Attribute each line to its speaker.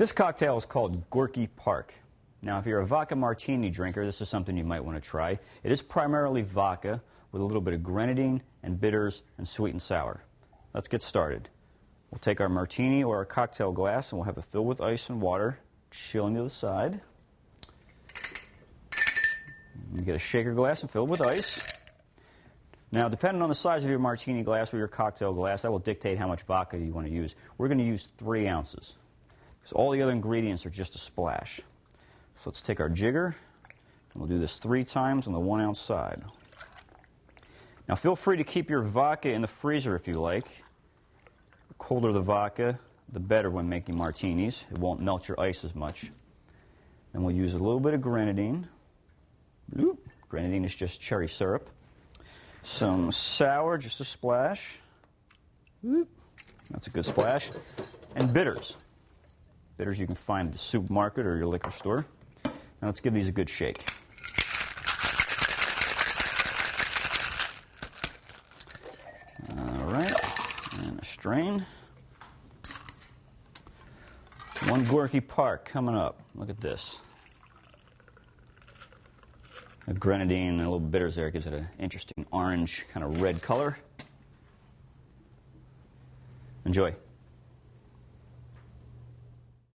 Speaker 1: This cocktail is called Gorky Park. Now, if you're a vodka martini drinker, this is something you might want to try. It is primarily vodka with a little bit of grenadine and bitters and sweet and sour. Let's get started. We'll take our martini or our cocktail glass and we'll have it filled with ice and water, chilling to the side. You get a shaker glass and fill it with ice. Now, depending on the size of your martini glass or your cocktail glass, that will dictate how much vodka you want to use. We're going to use 3 ounces. Because all the other ingredients are just a splash. So let's take our jigger, and we'll do this 3 times on the 1 ounce side. Now feel free to keep your vodka in the freezer if you like. The colder the vodka, the better when making martinis. It won't melt your ice as much. Then we'll use a little bit of grenadine. Grenadine is just cherry syrup. Some sour, just a splash. That's a good splash. And bitters. Bitters you can find at the supermarket or your liquor store. Now let's give these a good shake. All right, and a strain. 1 Gorky Park coming up. Look at this. A grenadine and a little bitters there gives it an interesting orange, kind of red color. Enjoy.